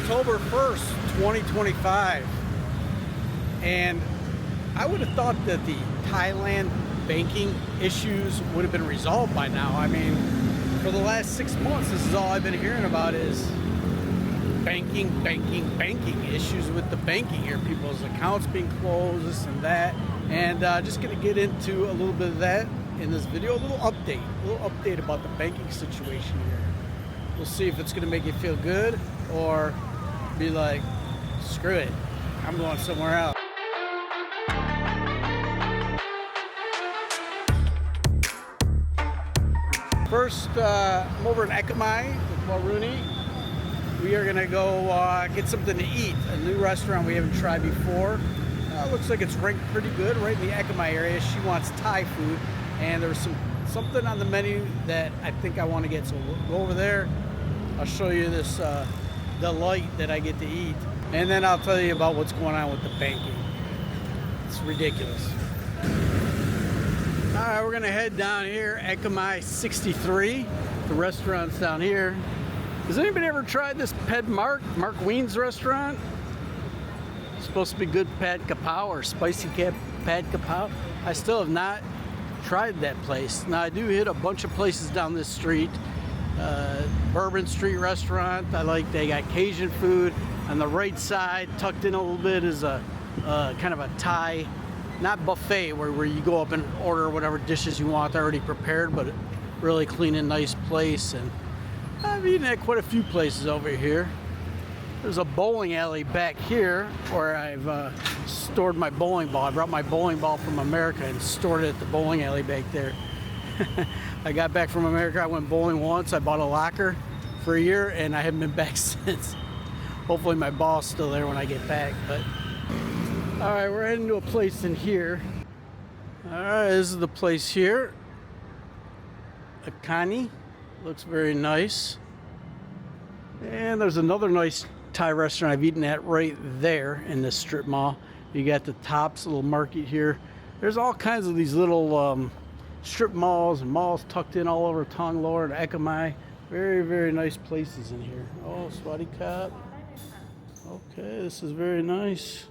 October 1st, 2025, and I would have thought that the Thailand banking issues would have been resolved by now. I mean, for the last 6 months, this is all I've been hearing about is banking issues with the banking here. People's accounts being closed, this and that. And just going to get into a little bit of that in this video, a little update about the banking situation here. We'll see if it's going to make you feel good or be like, screw it, I'm going somewhere else. First, I'm over in Greeny with Greeny. We are gonna go get something to eat. A new restaurant we haven't tried before. Looks like it's ranked pretty good right in the Greeny area. She wants Thai food, and there's something on the menu that I think I want to get. So we'll go over there. I'll show you this delight that I get to eat, and then I'll tell you about what's going on with the banking. It's ridiculous. All right, we're gonna head down here, Greeny 63. The restaurant's down here. Has anybody ever tried this Mark Wien's restaurant? It's supposed to be good pad kapow or spicy pad kapow. I still have not tried that place. Now I do hit a bunch of places down this street. Bourbon Street restaurant. They got Cajun food. On the right side, tucked in a little bit, is a kind of a Thai, not buffet, where you go up and order whatever dishes you want already prepared, but really clean and nice place. And I've eaten at quite a few places over here. There's a bowling alley back here where I've stored my bowling ball. I brought my bowling ball from America and stored it at the bowling alley back there. I got back from America, I went bowling once, I bought a locker for a year, and I haven't been back since. Hopefully my ball's still there when I get back. But all right, we're heading to a place in here. All right, this is the place here. Greeny. Looks very nice. And there's another nice Thai restaurant I've eaten at right there in this strip mall. You got the Tops, little market here. There's all kinds of these little strip malls and malls tucked in all over Thonglor and Greeny. Very, very nice places in here. Oh, Swati Cop. Okay, this is very nice.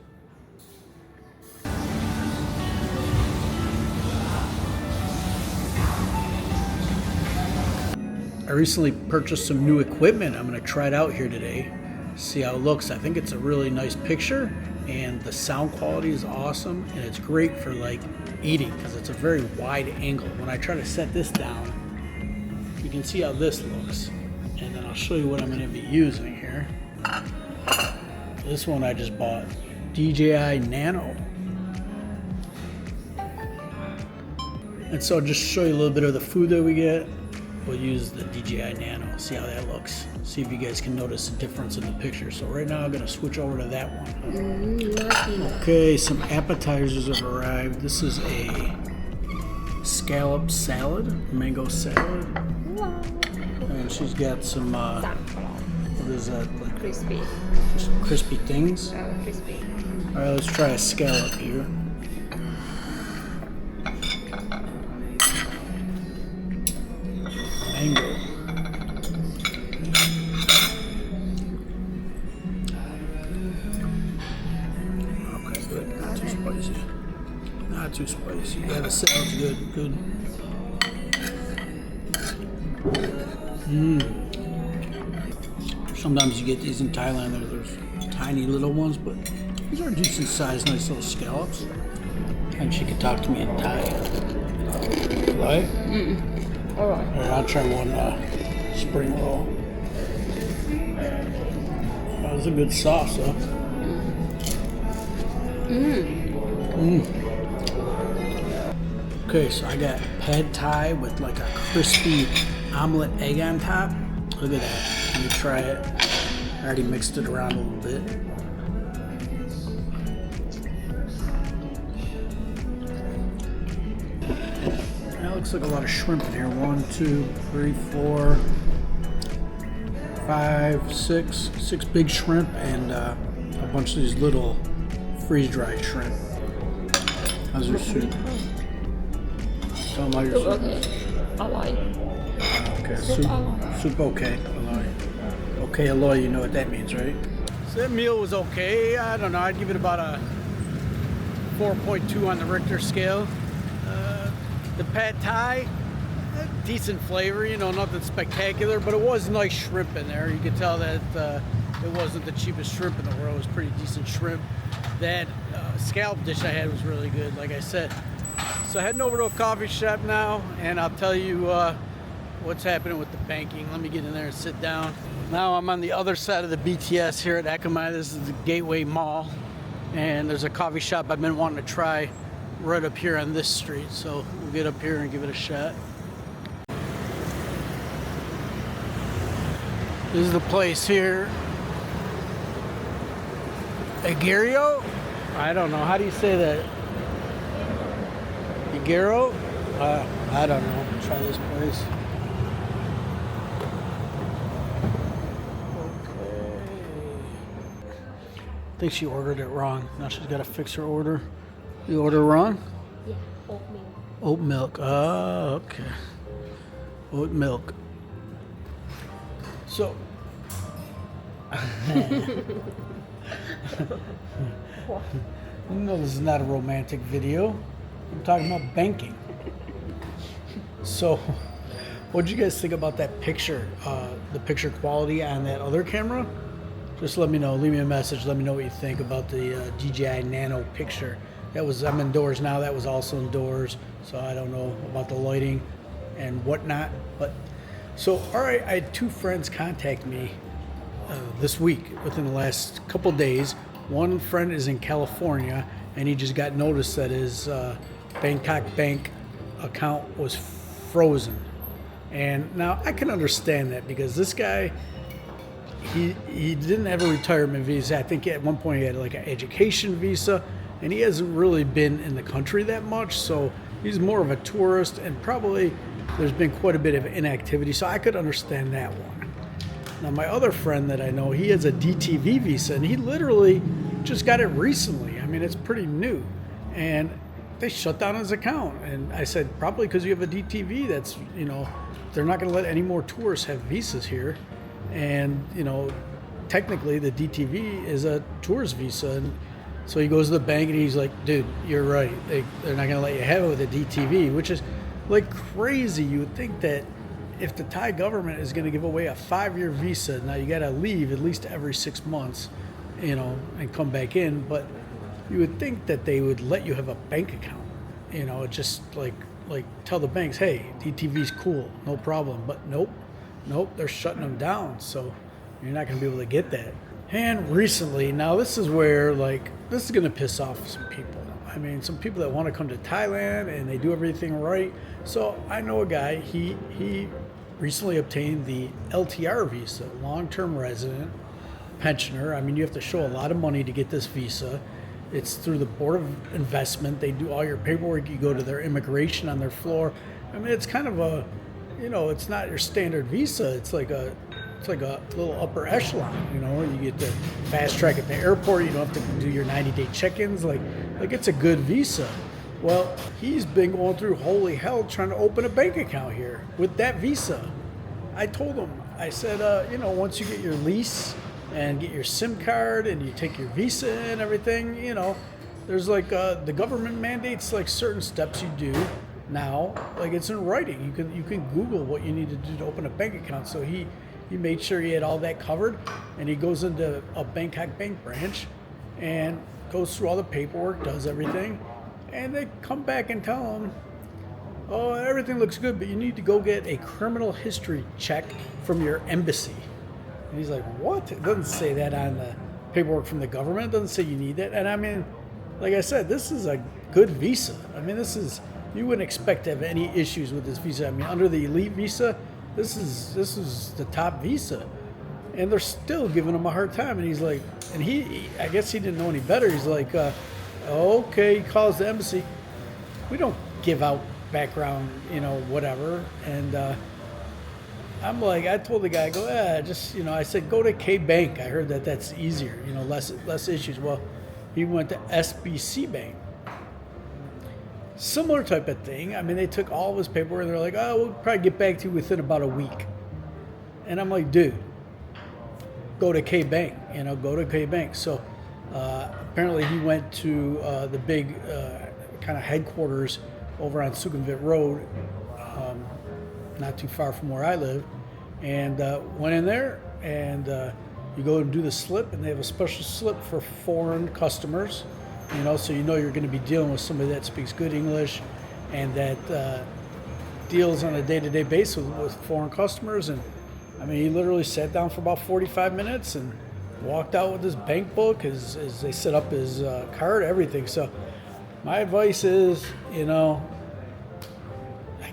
I recently purchased some new equipment. I'm going to try it out here today, see how it looks. I think it's a really nice picture, and the sound quality is awesome, and it's great for like eating because it's a very wide angle. When I try to set this down, you can see how this looks, and then I'll show you what I'm going to be using here. This one I just bought, DJI Nano. And so I'll just show you a little bit of the food that we get. We'll use the DJI Nano, see how that looks. See if you guys can notice a difference in the picture. So right now I'm gonna switch over to that one. Okay, some appetizers have arrived. This is a scallop salad, mango salad. And she's got some, what is that? Like Crispy. Just crispy things. Crispy. All right, let's try a scallop here. Mango. Okay, good. Not too spicy. Not too spicy. Yeah, the salad's good. Good. Sometimes you get these in Thailand. There's tiny little ones, but these are decent sized, nice little scallops. And she could talk to me in Thai. Right? All right, I'll try one spring roll. That was a good sauce, though. Okay, so I got pad Thai with like a crispy omelet egg on top. Look at that. Let me try it. I already mixed it around a little bit. Looks like a lot of shrimp in here. 1, 2, 3, 4, 5, 6. 6 big shrimp and a bunch of these little freeze-dried shrimp. How's your soup? Tell them how your soup. Okay, soup okay. Okay, Aloy, you know what that means, right? that meal was okay. I don't know, I'd give it about a 4.2 on the Richter scale. The pad thai, decent flavor, you know, nothing spectacular, but it was nice shrimp in there. You could tell that it wasn't the cheapest shrimp in the world. It was pretty decent shrimp. That scallop dish I had was really good, like I said. So heading over to a coffee shop now, and I'll tell you what's happening with the banking. Let me get in there and sit down. Now I'm on the other side of the BTS here at Akamai. This is the Gateway Mall, and there's a coffee shop I've been wanting to try right up here on this street. So we'll get up here and give it a shot. This is the place here. Aguero? I don't know. How do you say that? Aguero? I don't know. Try this place. Okay. I think she ordered it wrong. Now she's got to fix her order. You order wrong? Yeah, oat milk. Oat milk. Oh, okay. Oat milk. So. No, this is not a romantic video. I'm talking about banking. So, what did you guys think about that picture? The picture quality on that other camera? Just let me know. Leave me a message. Let me know what you think about the DJI Nano picture. That was, I'm indoors now. That was also indoors. So I don't know about the lighting and whatnot. But so, all right, I had two friends contact me this week within the last couple days. One friend is in California, and he just got notice that his Bangkok Bank account was frozen. And now I can understand that, because this guy, he didn't have a retirement visa. I think at one point he had like an education visa, and he hasn't really been in the country that much, so he's more of a tourist, and probably there's been quite a bit of inactivity, so I could understand that one. Now my other friend that I know, he has a DTV visa, and he literally just got it recently. I mean, it's pretty new, and they shut down his account. And I said, probably because you have a DTV, that's, you know, they're not going to let any more tourists have visas here. And, you know, technically the DTV is a tourist visa. And so he goes to the bank and he's like, dude, you're right. They're not going to let you have it with a DTV, which is like crazy. You would think that if the Thai government is going to give away a 5-year visa, now you got to leave at least every 6 months, you know, and come back in. But you would think that they would let you have a bank account, you know, just like tell the banks, hey, DTV's cool, no problem. But nope, they're shutting them down. So you're not going to be able to get that. And recently, now this is where, like, this is going to piss off some people. I mean, some people that want to come to Thailand and they do everything right. So I know a guy, he recently obtained the LTR visa, long-term resident pensioner. I mean, you have to show a lot of money to get this visa. It's through the Board of Investment. They do all your paperwork. You go to their immigration on their floor. I mean, it's kind of a, you know, it's not your standard visa. It's like a little upper echelon, you know. You get the fast track at the airport. You don't have to do your 90-day check-ins. Like it's a good visa. Well, he's been going through holy hell trying to open a bank account here with that visa. I told him, I said, you know, once you get your lease and get your SIM card and you take your visa and everything, you know, there's like the government mandates like certain steps you do now, like it's in writing. You can Google what you need to do to open a bank account. So he made sure he had all that covered, and he goes into a Bangkok bank branch and goes through all the paperwork, does everything, and they come back and tell him, oh, everything looks good, but you need to go get a criminal history check from your embassy. And he's like, what? It doesn't say that on the paperwork from the government. It doesn't say you need that. And I mean, like I said, this is a good visa. I mean, you wouldn't expect to have any issues with this visa. I mean, under the elite visa, this is the top visa. And they're still giving him a hard time. And he's like, and I guess he didn't know any better. He's like, okay, he calls the embassy. We don't give out background, you know, whatever. And I'm like, I told the guy, I go, just, you know, I said, go to K Bank. I heard that's easier, you know, less issues. Well, he went to SBC Bank. Similar type of thing. I mean, they took all of his paperwork and they're like, oh, we'll probably get back to you within about a week. And I'm like, dude, go to K Bank, go to K Bank. So apparently he went to the big kind of headquarters over on Sukhumvit Road, not too far from where I live, and went in there, and you go and do the slip, and they have a special slip for foreign customers, so you're going to be dealing with somebody that speaks good English and that deals on a day-to-day basis with foreign customers. And I mean, he literally sat down for about 45 minutes and walked out with his bank book, as they set up his card, everything. So my advice is, I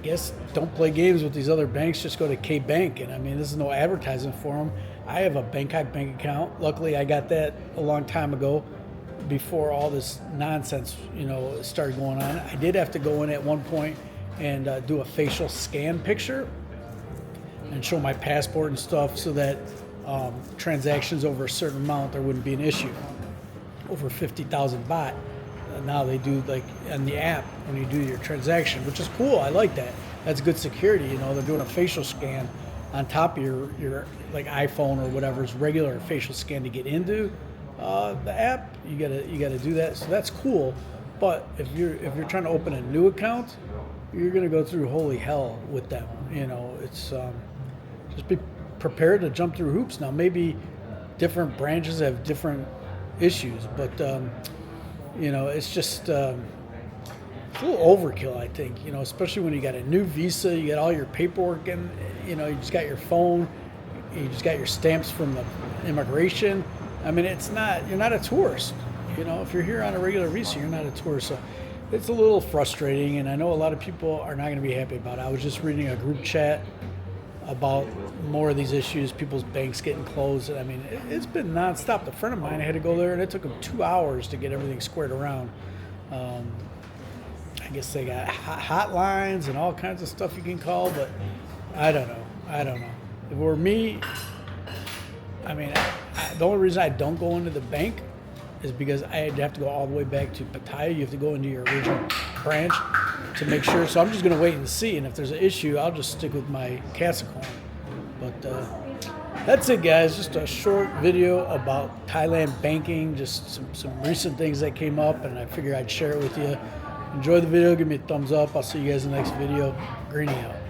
guess don't play games with these other banks. Just go to K Bank. And I mean, this is no advertising for them. I have a Bangkok bank account. Luckily, I got that a long time ago, before all this nonsense, started going on. I did have to go in at one point and do a facial scan picture and show my passport and stuff, so that transactions over a certain amount, there wouldn't be an issue. Over 50,000 baht. Now they do, like on the app, when you do your transaction, which is cool. I like that. That's good security. They're doing a facial scan on top of your like iPhone or whatever's regular facial scan to get into the app. You gotta do that. So that's cool. But if you're trying to open a new account, you're gonna go through holy hell with them. It's just be prepared to jump through hoops. Now maybe different branches have different issues, but it's just it's a little overkill, I think. Especially when you got a new visa, you got all your paperwork, and you just got your phone, you just got your stamps from the immigration. I mean, you're not a tourist. If you're here on a regular visa, you're not a tourist. So it's a little frustrating, and I know a lot of people are not going to be happy about it. I was just reading a group chat about more of these issues, people's banks getting closed. I mean, it's been nonstop. A friend of mine had to go there, and it took him 2 hours to get everything squared around. I guess they got hotlines and all kinds of stuff you can call, but I don't know. If it were me, I mean, the only reason I don't go into the bank is because I'd have to go all the way back to Pattaya. You have to go into your original branch to make sure. So I'm just going to wait and see. And if there's an issue, I'll just stick with my CASA coin. But that's it, guys. Just a short video about Thailand banking, just some recent things that came up, and I figured I'd share it with you. Enjoy the video. Give me a thumbs up. I'll see you guys in the next video. Greeny out.